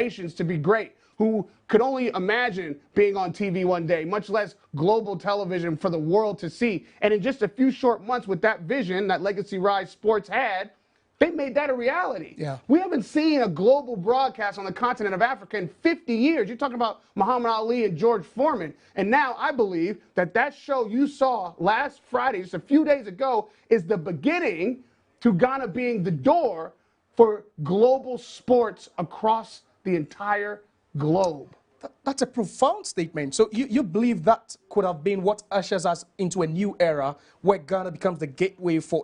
aspirations to be great, who could only imagine being on TV one day, much less global television for the world to see. And in just a few short months with that vision that Legacy Rise Sports had, they made that a reality. Yeah. We haven't seen a global broadcast on the continent of Africa in 50 years. You're talking about Muhammad Ali and George Foreman. And now I believe that that show you saw last Friday, just a few days ago, is the beginning to Ghana being the door for global sports across the entire globe. That's a profound statement. So you believe that could have been what ushers us into a new era where Ghana becomes the gateway for,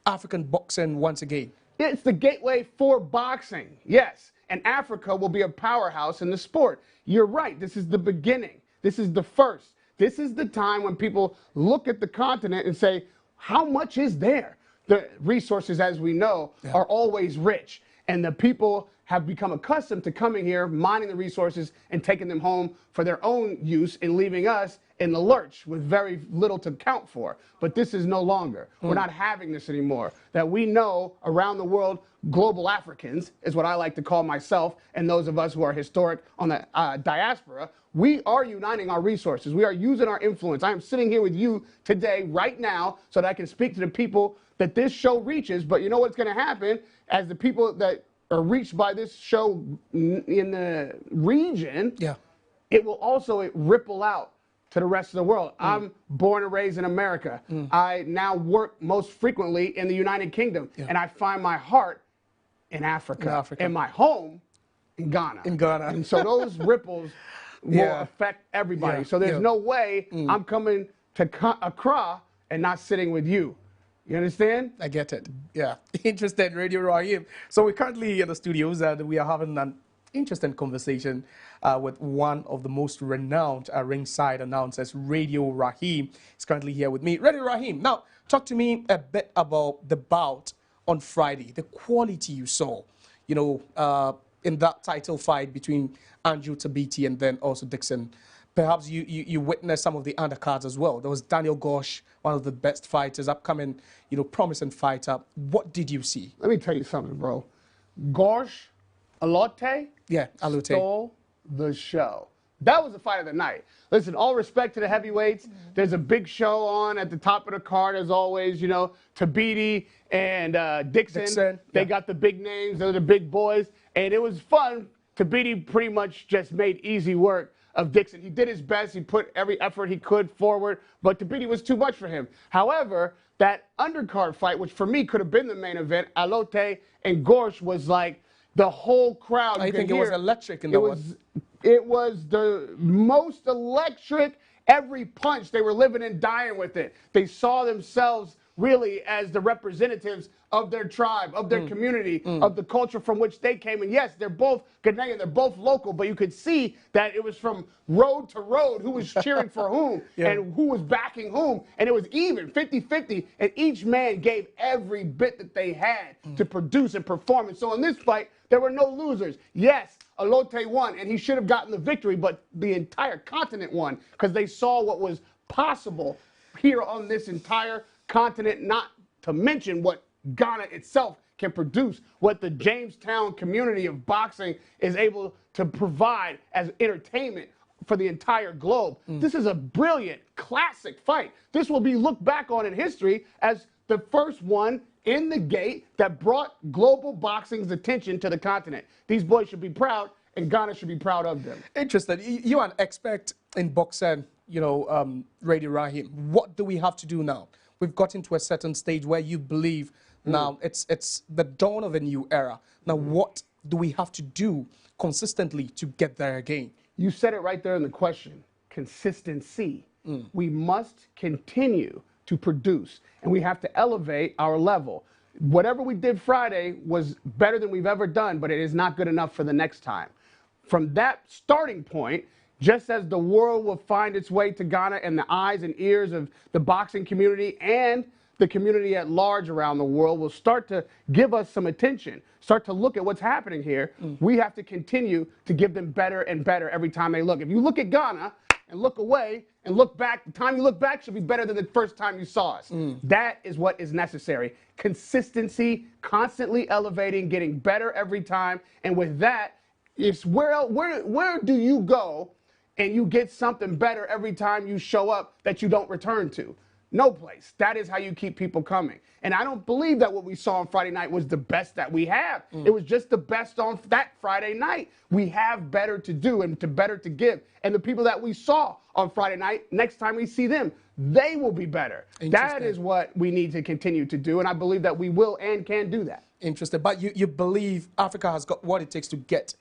African boxing once again? It's the gateway for boxing, yes. And Africa will be a powerhouse in the sport. You're right. This is the beginning. This is the first. This is the time when people look at the continent and say, how much is there? The resources, as we know, are always rich. And the people have become accustomed to coming here, mining the resources, and taking them home for their own use and leaving us in the lurch with very little to count for. But this is no longer. We're not having this anymore. That we know around the world, global Africans is what I like to call myself and those of us who are historic on the diaspora. We are uniting our resources. We are using our influence. I am sitting here with you today, right now, so that I can speak to the people that this show reaches. But you know what's going to happen as the people that are reached by this show in the region, it will also ripple out to the rest of the world. I'm born and raised in America. I now work most frequently in the United Kingdom, and I find my heart in Africa, and my home in Ghana. And so those ripples will affect everybody. So there's no way I'm coming to Accra and not sitting with you. You understand? I get it. Yeah. Interested, Radio Rahim. So we're currently in the studios and we are having an interesting conversation with one of the most renowned ringside announcers, Radio Rahim. He's currently here with me. Radio Rahim, now talk to me a bit about the bout on Friday, the quality you saw, in that title fight between Andrew Tabiti and then also Dixon. Perhaps you witnessed some of the undercards as well. There was Daniel Gosh, one of the best fighters, upcoming, promising fighter. What did you see? Let me tell you something, bro. Gosh, Alote, stole the show. That was the fight of the night. Listen, all respect to the heavyweights. There's a big show on at the top of the card, as always. Tabiti and Dixon. They got the big names. They're the big boys. And it was fun. Tabiti pretty much just made easy work of Dixon. He did his best. He put every effort he could forward, but Tabiti was too much for him. However, that undercard fight, which for me could have been the main event, Alote and Gorsh, was like the whole crowd. I think it was electric in the one. It was the most electric. Every punch, they were living and dying with it. They saw themselves really as the representatives of their tribe, of their community, of the culture from which they came. And yes, they're both Ghanaian, they're both local, but you could see that it was from road to road who was cheering for whom and who was backing whom. And it was even, 50-50, and each man gave every bit that they had to produce and perform. And so in this fight, there were no losers. Yes, Alote won, and he should have gotten the victory, but the entire continent won because they saw what was possible here on this entire continent, not to mention what Ghana itself can produce, what the Jamestown community of boxing is able to provide as entertainment for the entire globe. This is a brilliant, classic fight. This will be looked back on in history as the first one in the gate that brought global boxing's attention to the continent. These boys should be proud, and Ghana should be proud of them. Interesting. You are an expert in boxing, Radio Rahim. What do we have to do now? We've gotten to a certain stage where you believe now it's the dawn of a new era. Now, what do we have to do consistently to get there again? You said it right there in the question, consistency. We must continue to produce, and we have to elevate our level. Whatever we did Friday was better than we've ever done, but it is not good enough for the next time. From that starting point, just as the world will find its way to Ghana and the eyes and ears of the boxing community and the community at large around the world will start to give us some attention, start to look at what's happening here, we have to continue to give them better and better every time they look. If you look at Ghana and look away and look back, the time you look back should be better than the first time you saw us. That is what is necessary. Consistency, constantly elevating, getting better every time, and with that, It's where do you go and you get something better every time you show up that you don't return to? No place. That is how you keep people coming. And I don't believe that what we saw on Friday night was the best that we have. It was just the best on that Friday night. We have better to do and better to give. And the people that we saw on Friday night, next time we see them, they will be better. That is what we need to continue to do. And I believe that we will and can do that. Interesting. But you believe Africa has got what it takes to get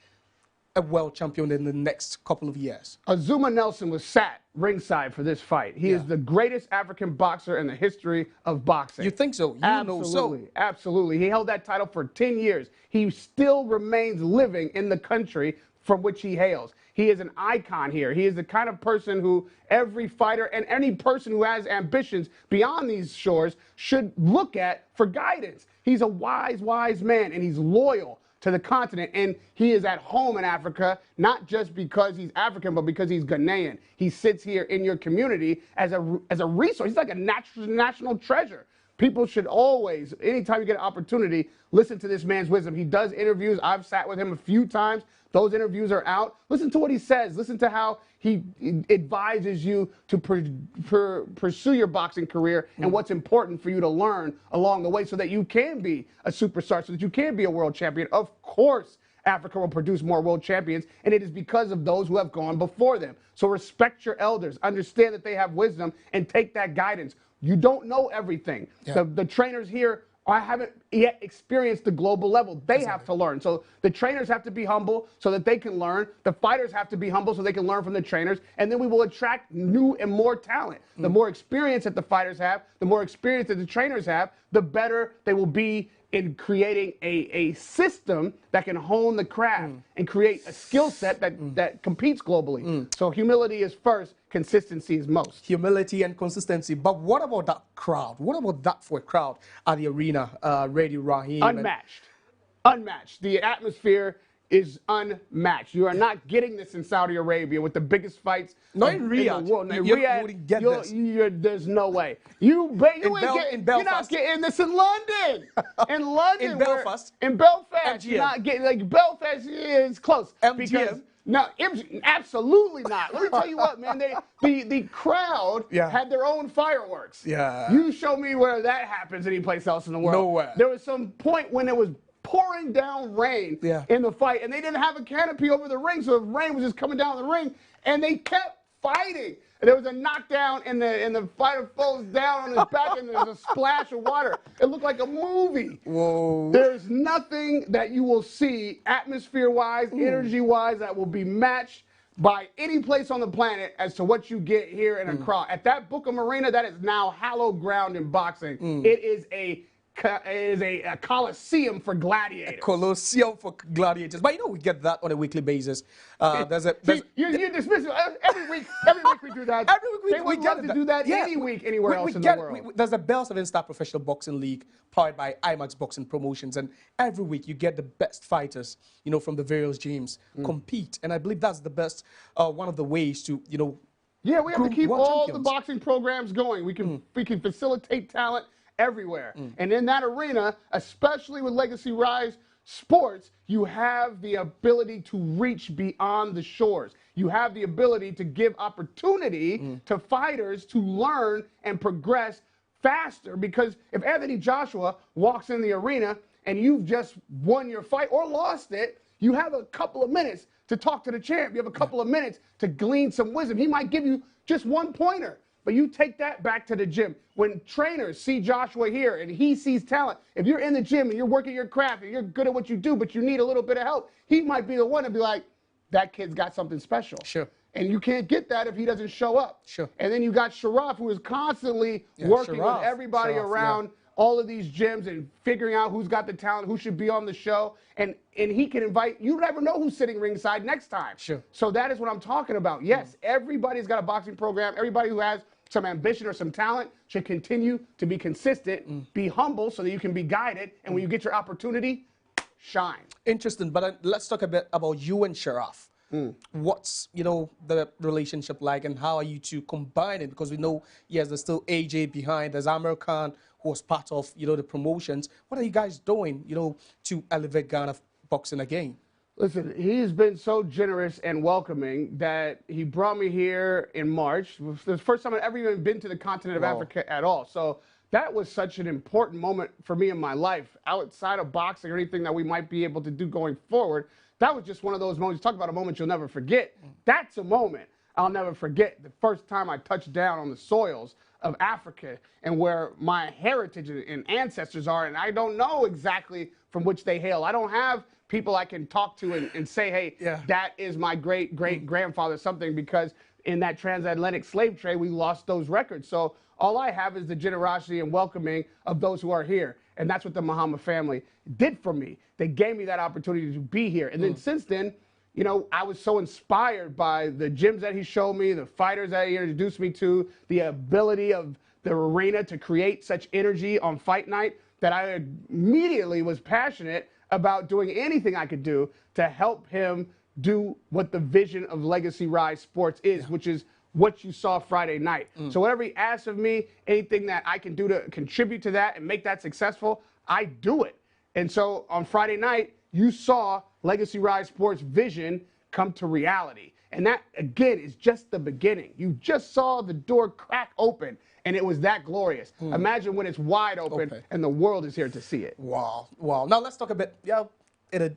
a world champion in the next couple of years? Azuma Nelson was sat ringside for this fight. He is the greatest African boxer in the history of boxing. You think so? You Absolutely. know so. Absolutely. He held that title for 10 years. He still remains living in the country from which he hails. He is an icon here. He is the kind of person who every fighter and any person who has ambitions beyond these shores should look at for guidance. He's a wise man, and he's loyal to the continent, and he is at home in Africa, not just because he's African, but because he's Ghanaian. He sits here in your community as a resource. He's like a national treasure. People should always, anytime you get an opportunity, listen to this man's wisdom. He does interviews. I've sat with him a few times. Those interviews are out. Listen to what he says. Listen to how he advises you to pursue your boxing career and what's important for you to learn along the way so that you can be a superstar, so that you can be a world champion. Of course, Africa will produce more world champions, and it is because of those who have gone before them. So respect your elders. Understand that they have wisdom and take that guidance. You don't know everything. Yeah. The trainers here, I haven't yet experienced the global level. They have to learn. So the trainers have to be humble so that they can learn. The fighters have to be humble so they can learn from the trainers. And then we will attract new and more talent. The more experience that the fighters have, the more experience that the trainers have, the better they will be in creating a system that can hone the craft and create a skill set that competes globally. So humility is first, consistency is most. Humility and consistency. But what about that crowd? What about that for a crowd at the arena, Radio Rahim? Unmatched. Unmatched. The atmosphere is unmatched. You are not getting this in Saudi Arabia with the biggest fights in Riyadh. the world. You wouldn't get this. There's no way. In Belfast. You're not getting this in London. In London. In Belfast. In Belfast. MGM. You're not getting, like, Belfast is close. MGM. No, absolutely not. Let me tell you what, man. The crowd had their own fireworks. Yeah. You show me where that happens anyplace else in the world. Nowhere. There was some point when it was pouring down rain in the fight, and they didn't have a canopy over the ring, so the rain was just coming down the ring, and they kept fighting. And there was a knockdown, and the fighter falls down on his back, and there's a splash of water. It looked like a movie. Whoa. There's nothing that you will see, atmosphere-wise, energy-wise, that will be matched by any place on the planet as to what you get here in Accra. At that Bookham Arena, that is now hallowed ground in boxing. It is a coliseum for gladiators. A coliseum for gladiators. But we get that on a weekly basis. You dismiss it. Every week we do that. Every week they would love to do that any week anywhere else in the world. There's a Bell 7-Star Professional Boxing League powered by IMAX Boxing Promotions, and every week you get the best fighters, from the various gyms compete, and I believe that's the best, one of the ways to, Yeah, we have to keep all champions. the boxing programs going. We can facilitate talent everywhere. And in that arena, especially with Legacy Rise Sports, you have the ability to reach beyond the shores. You have the ability to give opportunity to fighters to learn and progress faster, because if Anthony Joshua walks in the arena and you've just won your fight or lost it, you have a couple of minutes to talk to the champ. You have a couple of minutes to glean some wisdom. He might give you just one pointer. But you take that back to the gym. When trainers see Joshua here and he sees talent, if you're in the gym and you're working your craft and you're good at what you do, but you need a little bit of help, he might be the one to be like, that kid's got something special. Sure. And you can't get that if he doesn't show up. Sure. And then you got Sharaf, who is constantly working with everybody around all of these gyms and figuring out who's got the talent, who should be on the show. And he can invite, you never know who's sitting ringside next time. Sure. So that is what I'm talking about. Yes, everybody's got a boxing program. Everybody who has some ambition or some talent should continue to be consistent, be humble so that you can be guided, and when you get your opportunity, shine. Interesting, but let's talk a bit about you and Sharaf. What's, the relationship like, and how are you two combining? Because we know, yes, there's still AJ behind, there's Amir Khan, who was part of, the promotions. What are you guys doing, to elevate Ghana boxing again? Listen, he's been so generous and welcoming that he brought me here in March. It was the first time I'd ever even been to the continent of Africa at all. So that was such an important moment for me in my life, outside of boxing or anything that we might be able to do going forward. That was just one of those moments. Talk about a moment you'll never forget. That's a moment I'll never forget. The first time I touched down on the soils of Africa and where my heritage and ancestors are, and I don't know exactly from which they hail. I don't have people I can talk to and say, hey, that is my great-great-grandfather something, because in that transatlantic slave trade, we lost those records. So all I have is the generosity and welcoming of those who are here. And that's what the Muhammad family did for me. They gave me that opportunity to be here. And then since then, you know, I was so inspired by the gyms that he showed me, the fighters that he introduced me to, the ability of the arena to create such energy on fight night, that I immediately was passionate about doing anything I could do to help him do what the vision of Legacy Rise Sports is, which is what you saw Friday night. So whatever he asks of me, anything that I can do to contribute to that and make that successful, I do it. And so on Friday night, you saw Legacy Rise Sports vision come to reality. And that, again, is just the beginning. You just saw the door crack open, and it was that glorious. Imagine when it's wide open and the world is here to see it. Wow, wow. Now let's talk a bit, in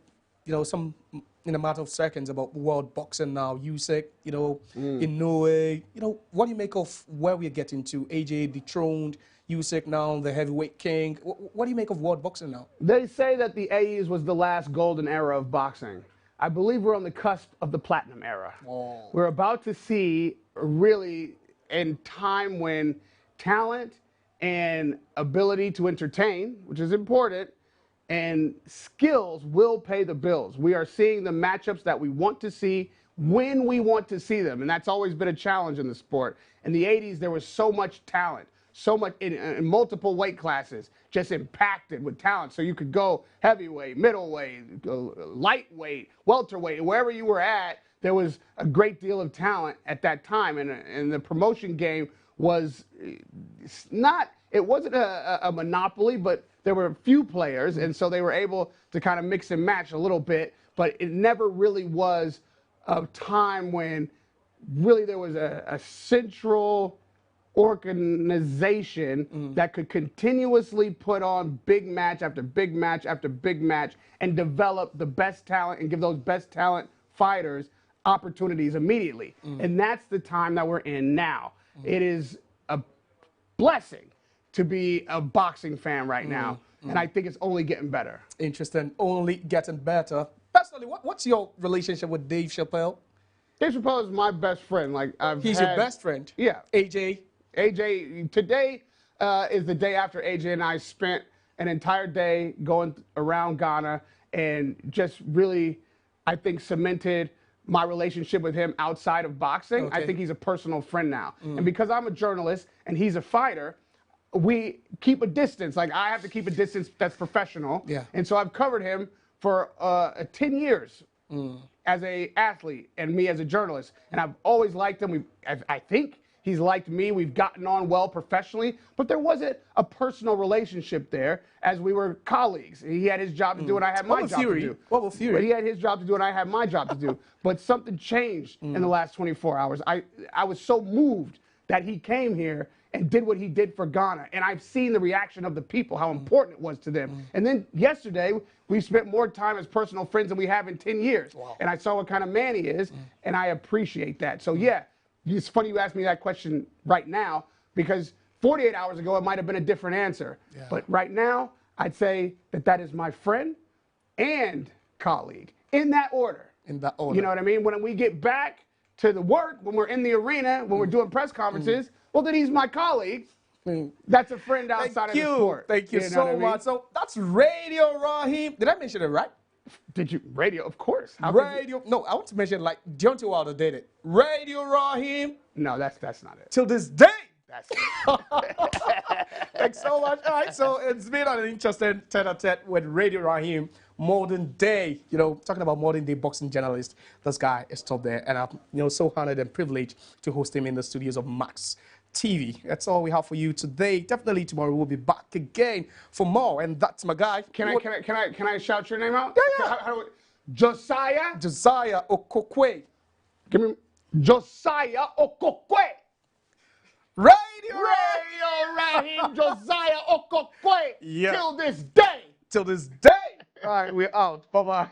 a matter of seconds about world boxing now. Usyk, in Norway. What do you make of where we're getting to? AJ dethroned, Usyk now the heavyweight king. What do you make of world boxing now? They say that the 80s was the last golden era of boxing. I believe we're on the cusp of the platinum era. We're about to see really in time when talent and ability to entertain, which is important, and skills will pay the bills. We are seeing the matchups that we want to see when we want to see them, and that's always been a challenge in the sport. In the 80s, there was so much talent, so much in multiple weight classes, just impacted with talent. So you could go heavyweight, middleweight, lightweight, welterweight, wherever you were at, there was a great deal of talent at that time. And the promotion game was not, it wasn't a monopoly, but there were a few players, and so they were able to kind of mix and match a little bit, but it never really was a time when really there was a central organization that could continuously put on big match after big match after big match and develop the best talent and give those best talent fighters opportunities immediately. And that's the time that we're in now. It is a blessing to be a boxing fan right now, and I think it's only getting better. Interesting, only getting better. Personally, what's your relationship with Dave Chappelle? Dave Chappelle is my best friend. He's your best friend? Yeah. AJ? AJ, today is the day after AJ and I spent an entire day going around Ghana and just really, I think, cemented my relationship with him outside of boxing. I think he's a personal friend now. And because I'm a journalist and he's a fighter, we keep a distance. Like, I have to keep a distance that's professional. And so I've covered him for 10 years as an athlete and me as a journalist. And I've always liked him. I think he's liked me. We've gotten on well professionally, but there wasn't a personal relationship there as we were colleagues. He had his job to do and I had my job to do. But he had his job to do and I had my job to do. But something changed in the last 24 hours. I was so moved that he came here and did what he did for Ghana. And I've seen the reaction of the people, how important it was to them. And then yesterday, we spent more time as personal friends than we have in 10 years. And I saw what kind of man he is, and I appreciate that. So yeah, it's funny you asked me that question right now, because 48 hours ago, it might have been a different answer. But right now, I'd say that is my friend and colleague, in that order. In that order. You know what I mean? When we get back to the work, when we're in the arena, when we're doing press conferences, well, then he's my colleague. That's a friend outside of the sport. Thank you so much. So that's Radio Rahim. Did I mention it right? Did you? Radio, of course. Radio. No, I want to mention like Deontay Wilder did it. Radio Rahim. No, that's not it. Till this day. That's it. Thanks so much. All right, so it's been an interesting tete-a-tete with Radio Rahim. Modern day, talking about modern day boxing journalist. This guy is top there, and I'm so honored and privileged to host him in the studios of Max TV. That's all we have for you today. Definitely tomorrow we'll be back again for more, and that's my guy. Can I shout your name out? Yeah. Josiah. Josiah Okokwe. Give me Josiah Okokwe. Radio Rahim Josiah Okokwe. Yeah. Till this day. Till this day. All right, we're out. Bye-bye.